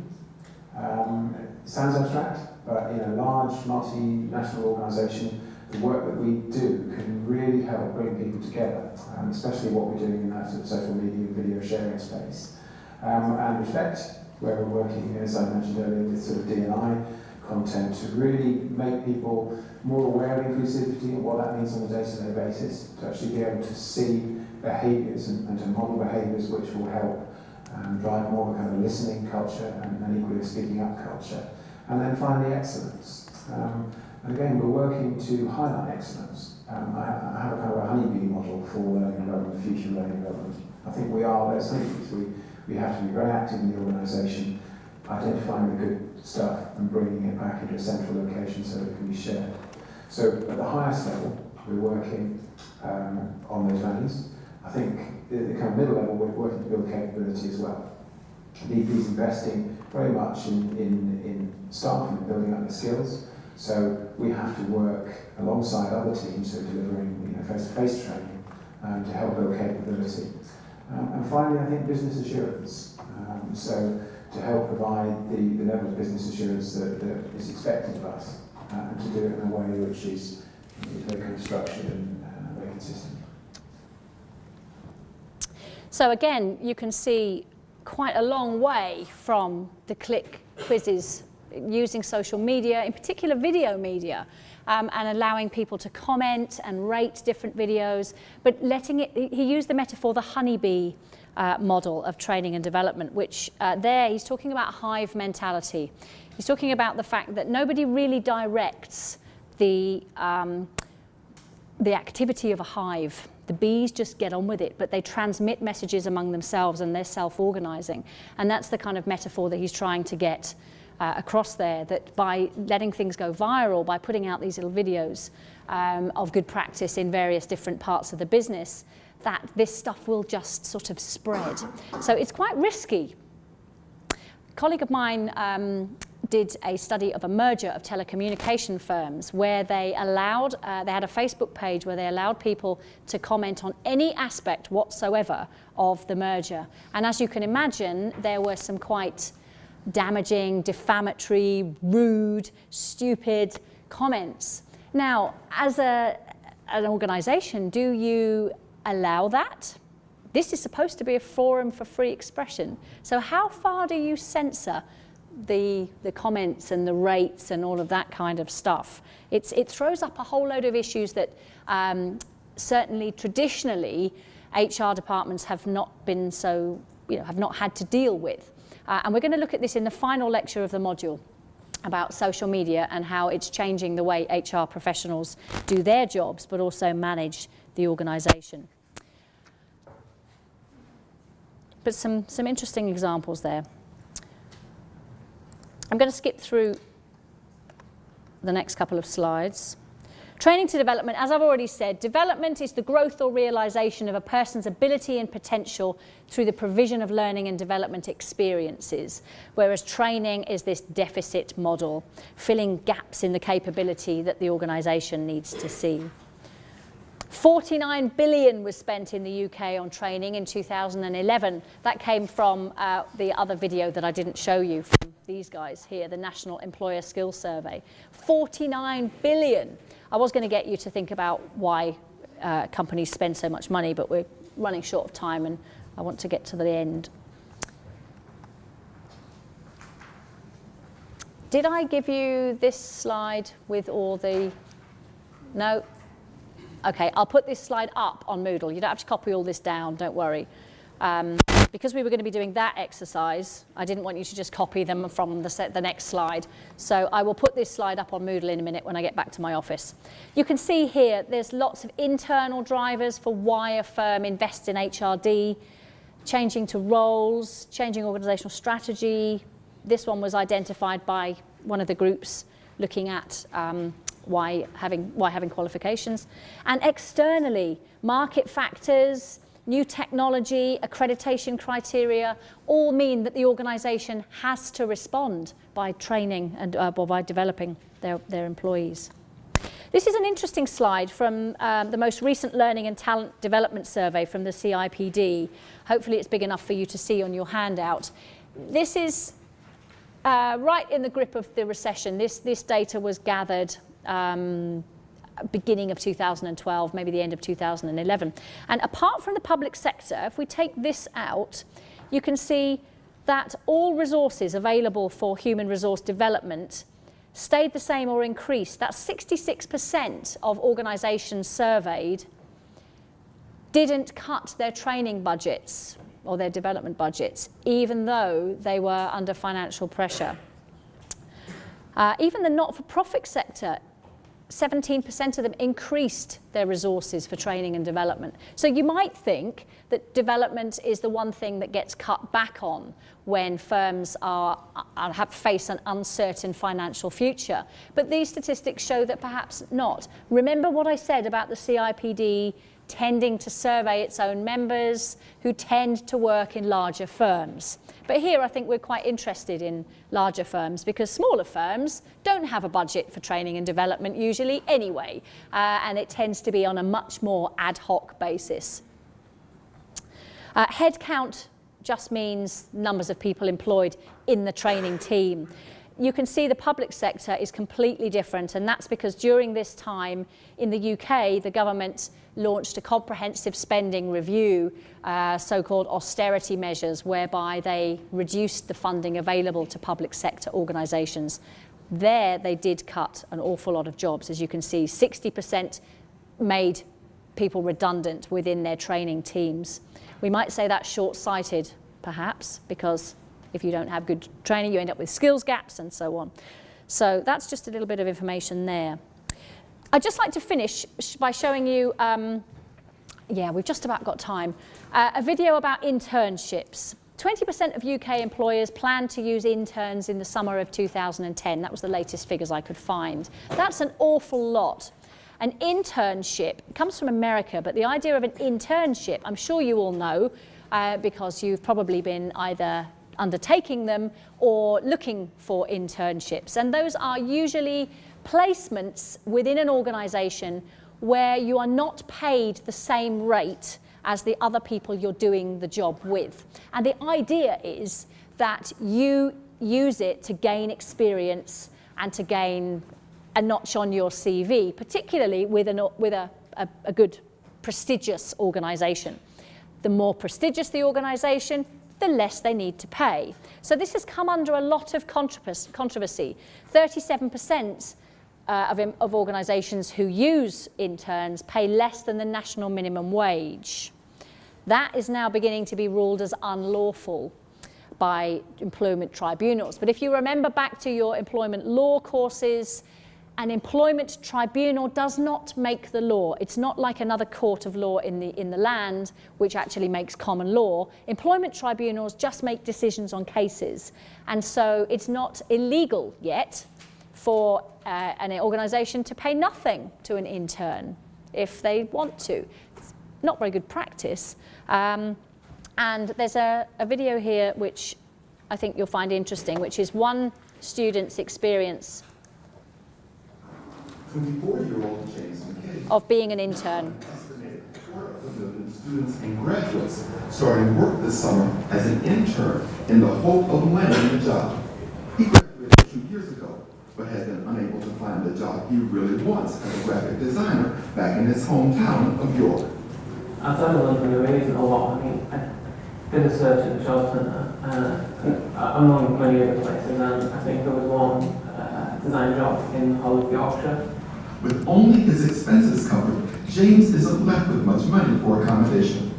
It sounds abstract, but in a large multinational organisation, the work that we do can really help bring people together, especially what we're doing in that sort of social media video sharing space. And Reflect, where we're working, as I mentioned earlier, with sort of D&I content to really make people more aware of inclusivity and what that means on a day-to-day basis, to actually be able to see behaviours and to model behaviours which will help drive more of a kind of listening culture and equally a speaking up culture. And then finally, excellence. And again, we're working to highlight excellence. I have a kind of a honeybee model for learning development, future learning development. I think we are those honeybees. We have to be very active in the organisation, identifying the good stuff and bringing it back into a central location so that it can be shared. So at the highest level, we're working on those values. I think at the kind of middle level, we're working to build capability as well. BP is investing very much in staff and building up their skills. So we have to work alongside other teams who are delivering face-to-face training to help build capability. And finally, I think business assurance. So to help provide the level of business assurance that is expected of us, and to do it in a way which is very kind of structured and very consistent. So again, you can see quite a long way from the click quizzes, using social media, in particular video media, and allowing people to comment and rate different videos, but letting it, he used the metaphor, the honeybee model of training and development, which there he's talking about hive mentality. He's talking about the fact that nobody really directs the activity of a hive. The bees just get on with it, but they transmit messages among themselves and they're self-organizing. And that's the kind of metaphor that he's trying to get across there, that by letting things go viral, by putting out these little videos of good practice in various different parts of the business, that this stuff will just sort of spread. So it's quite risky. A colleague of mine did a study of a merger of telecommunication firms where they allowed, they had a Facebook page where they allowed people to comment on any aspect whatsoever of the merger. And as you can imagine, there were some quite damaging, defamatory, rude, stupid comments. Now, as an organisation, do you allow that? This is supposed to be a forum for free expression. So how far do you censor the comments and the rates and all of that kind of stuff? It throws up a whole load of issues that certainly traditionally HR departments have not been so, have not had to deal with. And we're going to look at this in the final lecture of the module about social media and how it's changing the way HR professionals do their jobs, but also manage the organisation. But some interesting examples there. I'm going to skip through the next couple of slides. Training to development, as I've already said, development is the growth or realisation of a person's ability and potential through the provision of learning and development experiences, whereas training is this deficit model, filling gaps in the capability that the organisation needs to see. 49 billion was spent in the UK on training in 2011. That came from the other video that I didn't show you from these guys here, the National Employer Skills Survey. 49 billion. I was going to get you to think about why companies spend so much money, but we're running short of time and I want to get to the end. Did I give you this slide with all the... No? Okay, I'll put this slide up on Moodle. You don't have to copy all this down, don't worry. Because we were going to be doing that exercise, I didn't want you to just copy them from the next slide. So I will put this slide up on Moodle in a minute when I get back to my office. You can see here there's lots of internal drivers for why a firm invests in HRD, changing to roles, changing organisational strategy. This one was identified by one of the groups looking at why having qualifications. And externally, market factors, new technology, accreditation criteria, all mean that the organisation has to respond by training and or by developing their employees. This is an interesting slide from the most recent Learning and Talent Development Survey from the CIPD. Hopefully it's big enough for you to see on your handout. This is right in the grip of the recession. This data was gathered beginning of 2012, maybe the end of 2011. And apart from the public sector, if we take this out, you can see that all resources available for human resource development stayed the same or increased. That's 66% of organisations surveyed didn't cut their training budgets or their development budgets, even though they were under financial pressure. Even the not-for-profit sector, 17% of them increased their resources for training and development. So you might think that development is the one thing that gets cut back on when firms face an uncertain financial future. But these statistics show that perhaps not. Remember what I said about the CIPD tending to survey its own members who tend to work in larger firms. But here I think we're quite interested in larger firms because smaller firms don't have a budget for training and development usually anyway, and it tends to be on a much more ad hoc basis. Headcount just means numbers of people employed in the training team. You can see the public sector is completely different, and that's because during this time in the UK, the government launched a comprehensive spending review, so-called austerity measures, whereby they reduced the funding available to public sector organisations. There they did cut an awful lot of jobs. As you can see, 60% made people redundant within their training teams. We might say that's short-sighted, perhaps, because if you don't have good training, you end up with skills gaps and so on. So that's just a little bit of information there. I'd just like to finish by showing you, we've just about got time, a video about internships. 20% of UK employers plan to use interns in the summer of 2010. That was the latest figures I could find. That's an awful lot. An internship comes from America, but the idea of an internship, I'm sure you all know, because you've probably been either undertaking them or looking for internships. And those are usually placements within an organisation where you are not paid the same rate as the other people you're doing the job with. And the idea is that you use it to gain experience and to gain a notch on your CV, particularly with a good, prestigious organisation. The more prestigious the organisation, the less they need to pay. So this has come under a lot of controversy. 37% of organisations who use interns pay less than the national minimum wage. That is now beginning to be ruled as unlawful by employment tribunals. But if you remember back to your employment law courses, an employment tribunal does not make the law. It's not like another court of law in the land, which actually makes common law. Employment tribunals just make decisions on cases. And so it's not illegal yet for an organisation to pay nothing to an intern if they want to. It's not very good practice. And there's a video here which I think you'll find interesting, which is one student's experience 24-year-old James McKay of being an intern. estimated 250,000 students and graduates starting work this summer as an intern in the hope of landing a job. He graduated 2 years ago, but has been unable to find the job he really wants as a graphic designer back in his hometown of York. Outside of London, there really isn't a lot. I mean, I did a search in the job centre. I'm on many other places, and I think there was one design job in the whole of Yorkshire. With only his expenses covered, James isn't left with much money for accommodation.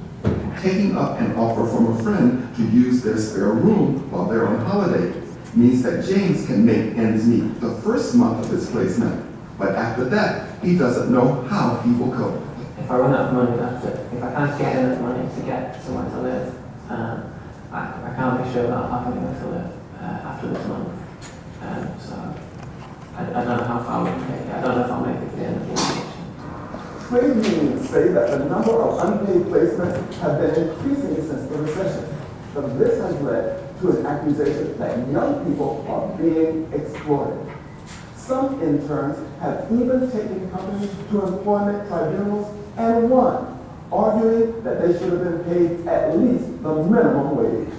Taking up an offer from a friend to use their spare room while they're on holiday means that James can make ends meet the first month of his placement. But after that, he doesn't know how he will cope. If I run out of money, that's it. If I can't get enough money to get somewhere to live, I can't be sure that I'll have anywhere to live after this month. So I don't know how far we can take it. I don't know if I'll make it to the end of the education. Trade unions say that the number of unpaid placements have been increasing since the recession. But this has led to an accusation that young people are being exploited. Some interns have even taken companies to employment tribunals and won, arguing that they should have been paid at least the minimum wage.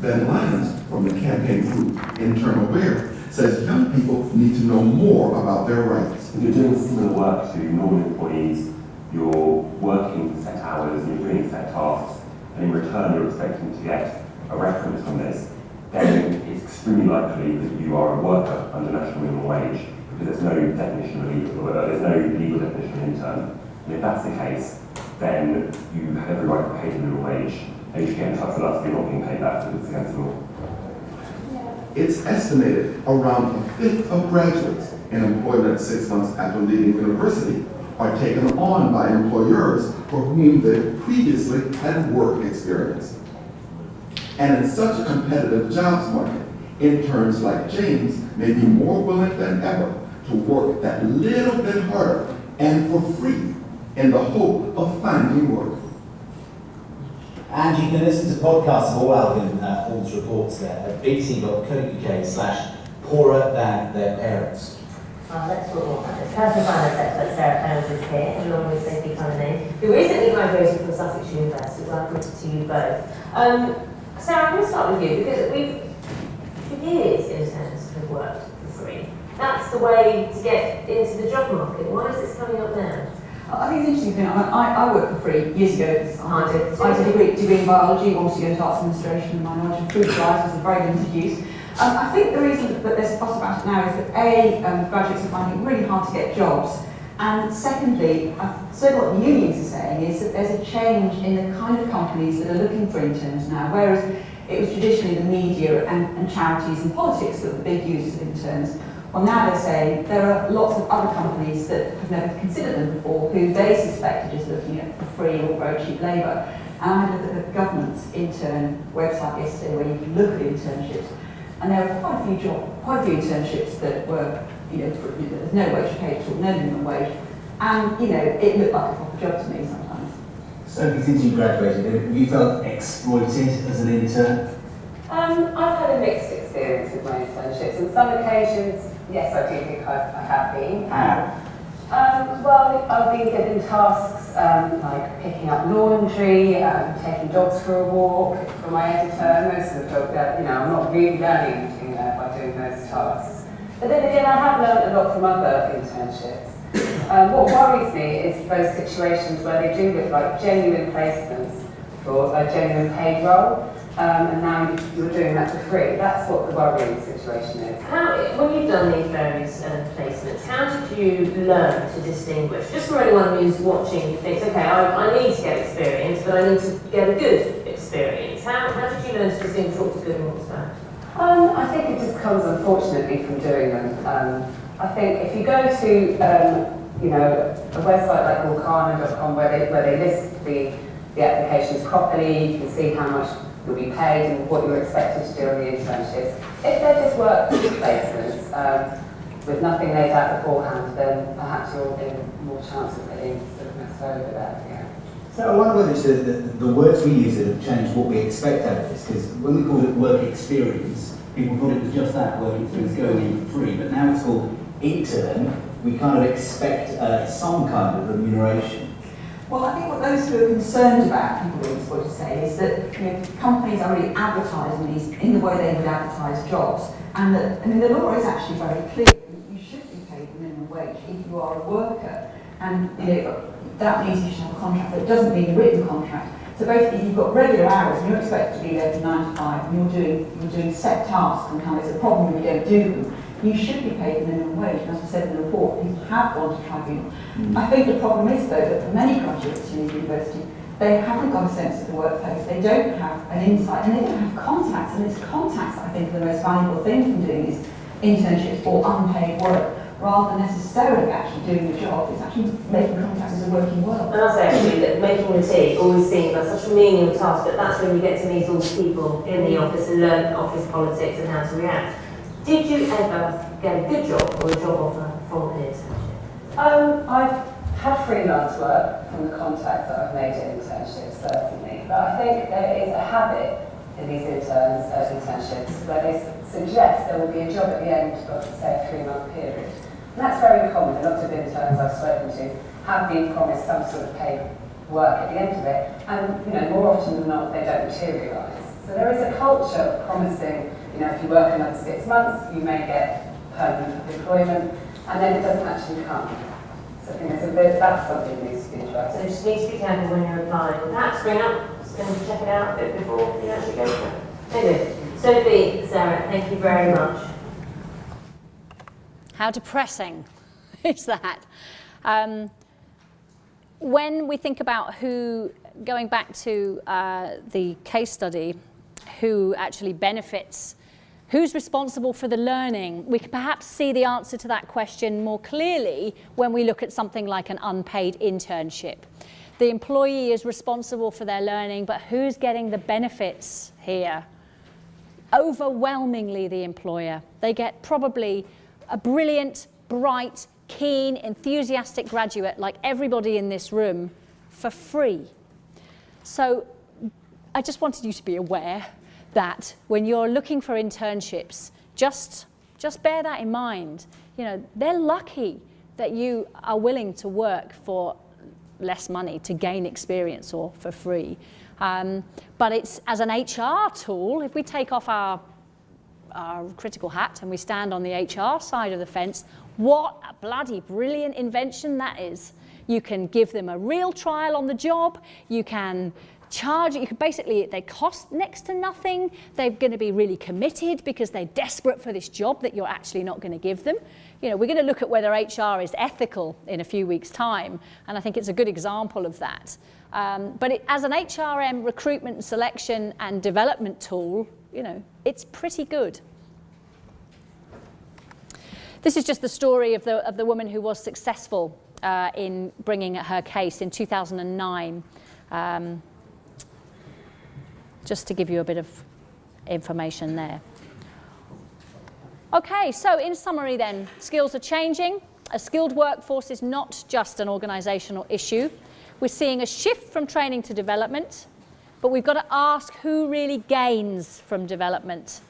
Ben Lyons from the campaign group Internal Wear says young people need to know more about their rights. If you're doing similar work to normal employees, you're working set hours, you're doing set tasks, and in return you're expecting to get a reference from this, then it's extremely likely that you are a worker under national minimum wage, because there's no definition of legal definition of intern. And if that's the case, then you have every right to pay the minimum wage, and you should get in touch with us if you're not being paid that, because it's against the law. It's estimated around a fifth of graduates in employment 6 months after leaving university are taken on by employers for whom they previously had work experience. And in such a competitive jobs market, interns like James may be more willing than ever to work that little bit harder and for free in the hope of finding work. And you can listen to podcasts of all Alvin Hall's reports there at bt.co.uk/poorer than their parents. Let's talk more about this. Personal finance expert Sarah Clowes is here, along with Sophie Connolly, who recently graduated from Sussex University. Welcome to you both. Sarah, I'm going to start with you, because for years interns have worked for free. That's the way to get into the job market. Why is this coming up now? I think it's interesting thing. I worked for free years ago. I did a degree in biology, wanted to go into arts administration, and my knowledge of food supplies was very limited use. I think the reason that there's a fuss about it now is that graduates are finding it really hard to get jobs, and secondly, so what the unions are saying is that there's a change in the kind of companies that are looking for interns now, whereas it was traditionally the media and charities and politics that were the big users of interns. Well, now they're saying there are lots of other companies that have never considered them before who they suspect are just looking at for free or very cheap labour. And I had a look at the government's intern website yesterday where you can look at internships, and there were quite a few internships that were, there's no wage paid at all, no minimum wage, and it looked like a proper job to me sometimes. So since you graduated, have you felt exploited as an intern? I've had a mixed experience with my internships. On some occasions, yes, I do think I have been. Well, I've been given tasks like picking up laundry, taking dogs for a walk for my editor. Most of the job that, I'm not really learning anything there by doing those tasks. But then again, I have learned a lot from other internships. What worries me is those situations where they do look like genuine placements for a genuine paid role, and now you're doing that for free. That's what the worrying situation is. When you've done these various placements, how did you learn to distinguish? Just for anyone who's watching who thinks, okay, I need to get experience, but I need to get a good experience. How did you learn to distinguish what was good and what was bad? I think it just comes, unfortunately, from doing them. I think if you go to a website like Volcana.com where they list the applications properly, you can see how much you'll be paid and what you're expected to do on the internships. If they're just work placements with nothing laid out beforehand, then perhaps you're in more chance of getting sort of messed over there. Yeah. So I wonder whether it's the words we use that have changed what we expect out of this, because when we called it work experience, people thought it was just that, working things going in for free, but now it's called intern. We kind of expect some kind of remuneration. Well, I think what those who are concerned about, people really want to say, is that companies are really advertising these in the way they would advertise jobs, and that the law is actually very clear. You should be paid the minimum wage if you are a worker, and that means you should have a contract, but it doesn't mean a written contract. So basically, you've got regular hours, and you're expected to be there from 9 to 5, and you're doing set tasks, and there's a problem if you don't do them. You should be paid the minimum wage, and as I said in the report, people have gone to tribunal. I think the problem is, though, that for many graduates in the university, they haven't got a sense of the workplace, they don't have an insight, and they don't have contacts, and it's contacts that I think are the most valuable thing from doing these internships or unpaid work, rather than necessarily actually doing the job. It's actually making contacts in the working world. And I'll say actually that making the tea always seems like such a menial task, but that's when you get to meet all the people in the office and learn office politics and how to react. Did you ever get a good job or a job offer from an internship? I've had freelance work from the contacts that I've made in internships, certainly. But I think there is a habit in these internships where they suggest there will be a job at the end of, say, a 3-month period. And that's very common. A lot of interns I've spoken to have been promised some sort of paid work at the end of it, and more often than not, they don't materialise. So there is a culture of promising, if you work another 6 months, you may get permanent employment, and then it doesn't actually come. So I think that's something that needs to be addressed. So you just need to be careful when you're applying. Perhaps bring up, and check it out a bit before you actually go for it. Maybe. Sophie, Sarah, thank you very much. How depressing is that? When we think about going back to the case study, who actually benefits, who's responsible for the learning, we can perhaps see the answer to that question more clearly when we look at something like an unpaid internship. The employee is responsible for their learning, but who's getting the benefits here? Overwhelmingly the employer. They get probably a brilliant, bright, keen, enthusiastic graduate like everybody in this room for free. So I just wanted you to be aware that when you're looking for internships, just bear that in mind. They're lucky that you are willing to work for less money to gain experience or for free. But it's as an HR tool, if we take off our critical hat and we stand on the HR side of the fence, what a bloody brilliant invention that is. You can give them a real trial on the job, you can charge it, they cost next to nothing, they're going to be really committed because they're desperate for this job that you're actually not going to give them. We're going to look at whether HR is ethical in a few weeks' time, and I think it's a good example of that. But as an HRM recruitment and selection and development tool, it's pretty good. This is just the story of the woman who was successful in bringing her case in 2009. Just to give you a bit of information there. Okay, so in summary then, skills are changing. A skilled workforce is not just an organisational issue. We're seeing a shift from training to development, but we've got to ask who really gains from development.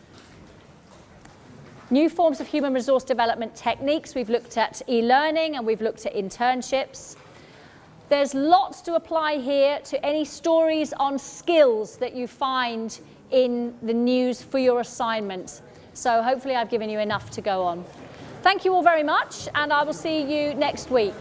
New forms of human resource development techniques. We've looked at e-learning and we've looked at internships. There's lots to apply here to any stories on skills that you find in the news for your assignment. So hopefully I've given you enough to go on. Thank you all very much, and I will see you next week.